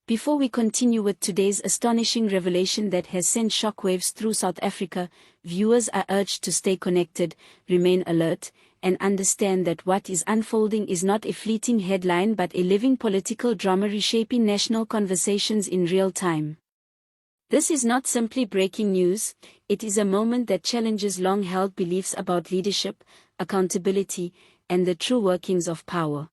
Before we continue with today's astonishing revelation that has sent shockwaves through South Africa, viewers are urged to stay connected, remain alert, and understand that what is unfolding is not a fleeting headline but a living political drama reshaping national conversations in real time. This is not simply breaking news, it is a moment that challenges long-held beliefs about leadership, accountability, and the true workings of power.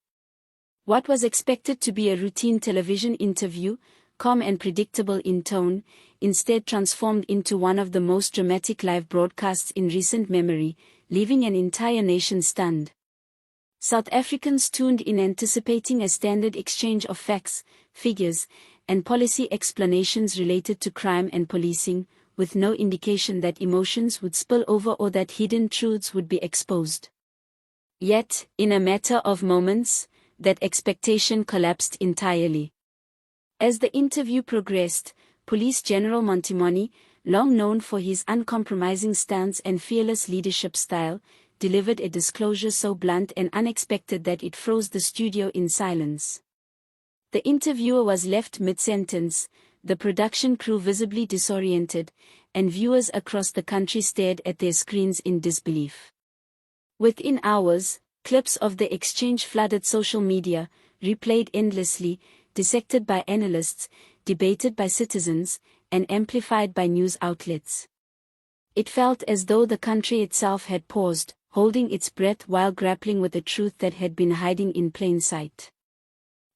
What was expected to be a routine television interview, calm and predictable in tone, instead transformed into one of the most dramatic live broadcasts in recent memory, leaving an entire nation stunned. South Africans tuned in anticipating a standard exchange of facts, figures, and policy explanations related to crime and policing, with no indication that emotions would spill over or that hidden truths would be exposed. Yet, in a matter of moments, that expectation collapsed entirely. As the interview progressed, Police General Mkhwanazi, long known for his uncompromising stance and fearless leadership style, delivered a disclosure so blunt and unexpected that it froze the studio in silence. The interviewer was left mid-sentence, the production crew visibly disoriented, and viewers across the country stared at their screens in disbelief. Within hours, clips of the exchange flooded social media, replayed endlessly, dissected by analysts, debated by citizens, and amplified by news outlets. It felt as though the country itself had paused, holding its breath while grappling with a truth that had been hiding in plain sight.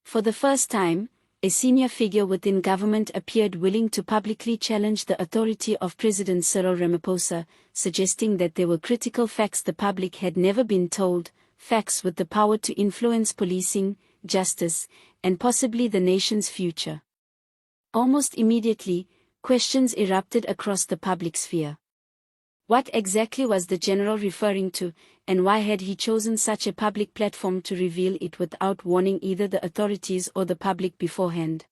For the first time, a senior figure within government appeared willing to publicly challenge the authority of President Cyril Ramaphosa, suggesting that there were critical facts the public had never been told, facts with the power to influence policing, justice, and possibly the nation's future. Almost immediately, questions erupted across the public sphere. What exactly was the general referring to, and why had he chosen such a public platform to reveal it without warning either the authorities or the public beforehand?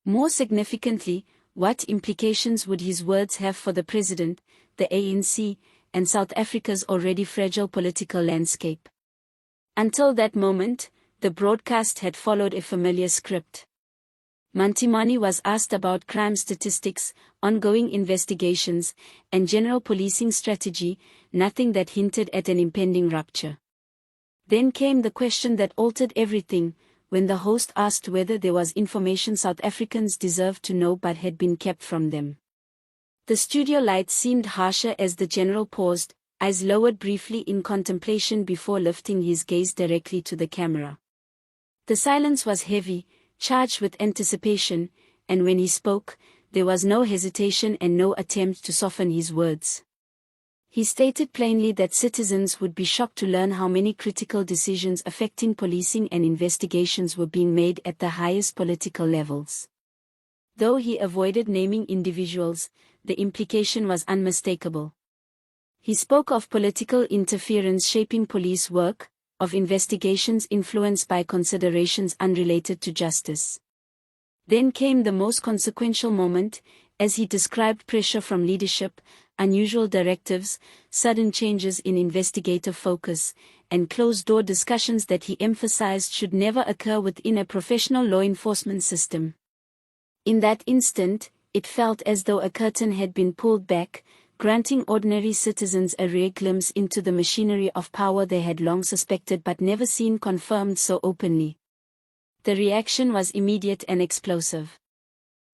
More significantly, what implications would his words have for the president, the ANC, and South Africa's already fragile political landscape? Until that moment, the broadcast had followed a familiar script. Mkhwanazi was asked about crime statistics, ongoing investigations, and general policing strategy, nothing that hinted at an impending rupture. Then came the question that altered everything, when the host asked whether there was information South Africans deserved to know but had been kept from them. The studio lights seemed harsher as the general paused, eyes lowered briefly in contemplation before lifting his gaze directly to the camera. The silence was heavy, charged with anticipation, and when he spoke, there was no hesitation and no attempt to soften his words. He stated plainly that citizens would be shocked to learn how many critical decisions affecting policing and investigations were being made at the highest political levels. Though he avoided naming individuals, the implication was unmistakable. He spoke of political interference shaping police work, of investigations influenced by considerations unrelated to justice. Then came the most consequential moment, as he described pressure from leadership, unusual directives, sudden changes in investigative focus, and closed-door discussions that he emphasized should never occur within a professional law enforcement system. In that instant, it felt as though a curtain had been pulled back, granting ordinary citizens a rare glimpse into the machinery of power they had long suspected but never seen confirmed so openly. The reaction was immediate and explosive.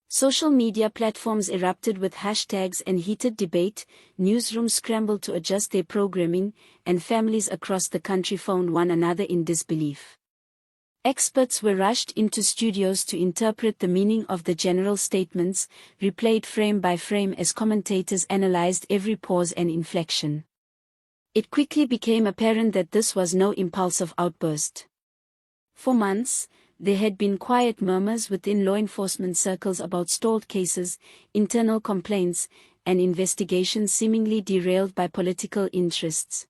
Social media platforms erupted with hashtags and heated debate, newsrooms scrambled to adjust their programming, and families across the country phoned one another in disbelief. Experts were rushed into studios to interpret the meaning of the general statements, replayed frame by frame as commentators analyzed every pause and inflection. It quickly became apparent that this was no impulsive outburst. For months, there had been quiet murmurs within law enforcement circles about stalled cases, internal complaints, and investigations seemingly derailed by political interests.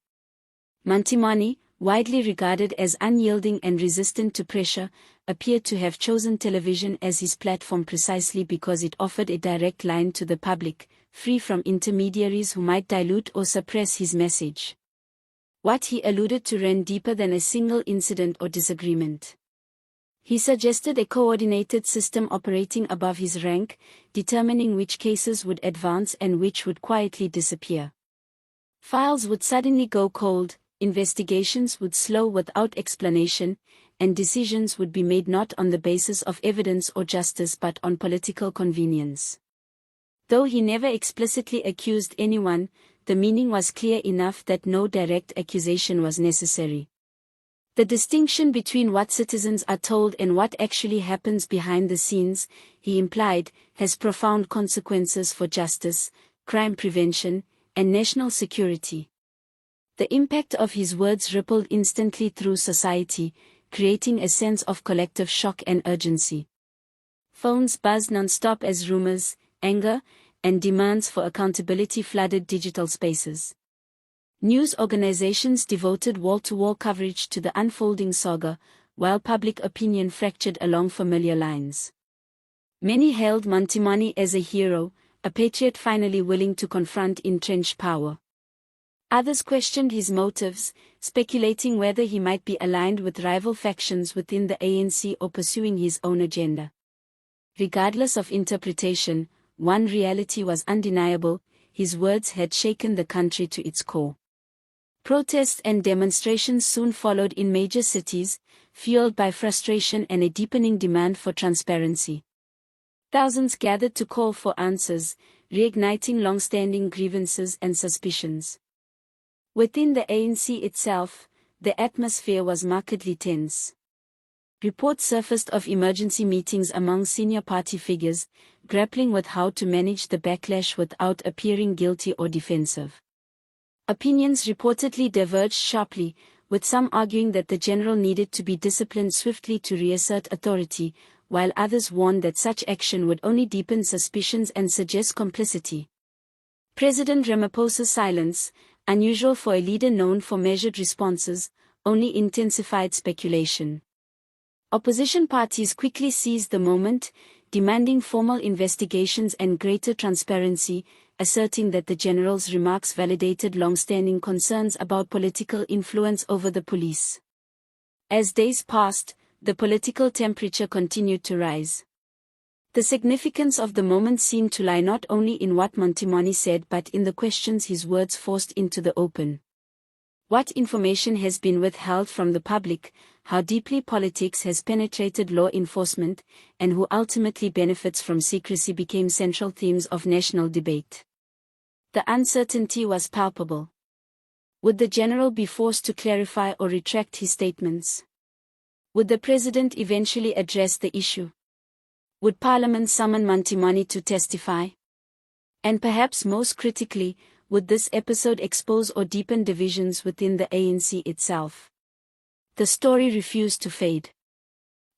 Mkhwanazi, widely regarded as unyielding and resistant to pressure, appeared to have chosen television as his platform precisely because it offered a direct line to the public, free from intermediaries who might dilute or suppress his message. What he alluded to ran deeper than a single incident or disagreement. He suggested a coordinated system operating above his rank, determining which cases would advance and which would quietly disappear. Files would suddenly go cold, investigations would slow without explanation, and decisions would be made not on the basis of evidence or justice but on political convenience. Though he never explicitly accused anyone, the meaning was clear enough that no direct accusation was necessary. The distinction between what citizens are told and what actually happens behind the scenes, he implied, has profound consequences for justice, crime prevention, and national security. The impact of his words rippled instantly through society, creating a sense of collective shock and urgency. Phones buzzed non-stop as rumors, anger, and demands for accountability flooded digital spaces. News organizations devoted wall-to-wall coverage to the unfolding saga, while public opinion fractured along familiar lines. Many hailed Mkhwanazi as a hero, a patriot finally willing to confront entrenched power. Others questioned his motives, speculating whether he might be aligned with rival factions within the ANC or pursuing his own agenda. Regardless of interpretation, one reality was undeniable: his words had shaken the country to its core. Protests and demonstrations soon followed in major cities, fueled by frustration and a deepening demand for transparency. Thousands gathered to call for answers, reigniting long-standing grievances and suspicions. Within the ANC itself, the atmosphere was markedly tense. Reports surfaced of emergency meetings among senior party figures, grappling with how to manage the backlash without appearing guilty or defensive. Opinions reportedly diverged sharply, with some arguing that the general needed to be disciplined swiftly to reassert authority, while others warned that such action would only deepen suspicions and suggest complicity. President Ramaphosa's silence, unusual for a leader known for measured responses, only intensified speculation. Opposition parties quickly seized the moment, demanding formal investigations and greater transparency, asserting that the general's remarks validated long-standing concerns about political influence over the police. As days passed, the political temperature continued to rise. The significance of the moment seemed to lie not only in what Mkhwanazi said but in the questions his words forced into the open. What information has been withheld from the public, how deeply politics has penetrated law enforcement, and who ultimately benefits from secrecy became central themes of national debate. The uncertainty was palpable. Would the general be forced to clarify or retract his statements? Would the president eventually address the issue? Would Parliament summon Mkhwanazi to testify? And perhaps most critically, would this episode expose or deepen divisions within the ANC itself? The story refused to fade.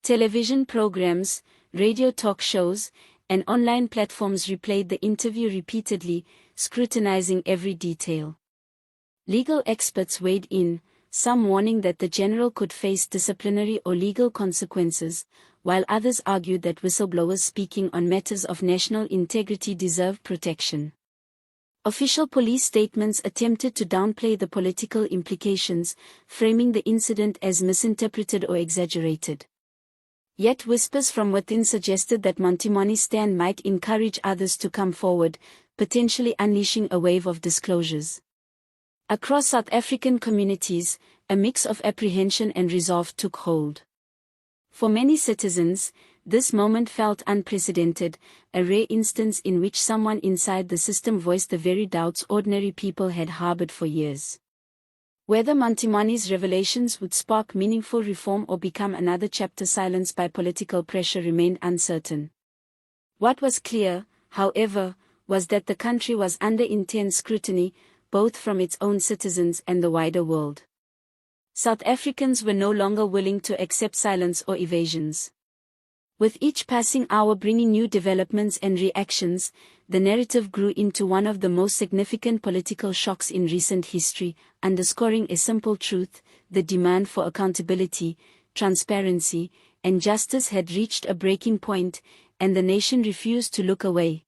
Television programs, radio talk shows, and online platforms replayed the interview repeatedly, scrutinizing every detail. Legal experts weighed in, some warning that the general could face disciplinary or legal consequences, while others argued that whistleblowers speaking on matters of national integrity deserve protection. Official police statements attempted to downplay the political implications, framing the incident as misinterpreted or exaggerated. Yet whispers from within suggested that Mkhwanazi's stand might encourage others to come forward, potentially unleashing a wave of disclosures. Across South African communities, a mix of apprehension and resolve took hold. For many citizens, this moment felt unprecedented, a rare instance in which someone inside the system voiced the very doubts ordinary people had harbored for years. Whether Mkhwanazi's revelations would spark meaningful reform or become another chapter silenced by political pressure remained uncertain. What was clear, however, was that the country was under intense scrutiny, both from its own citizens and the wider world. South Africans were no longer willing to accept silence or evasions. With each passing hour bringing new developments and reactions, the narrative grew into one of the most significant political shocks in recent history, underscoring a simple truth: the demand for accountability, transparency, and justice had reached a breaking point, and the nation refused to look away.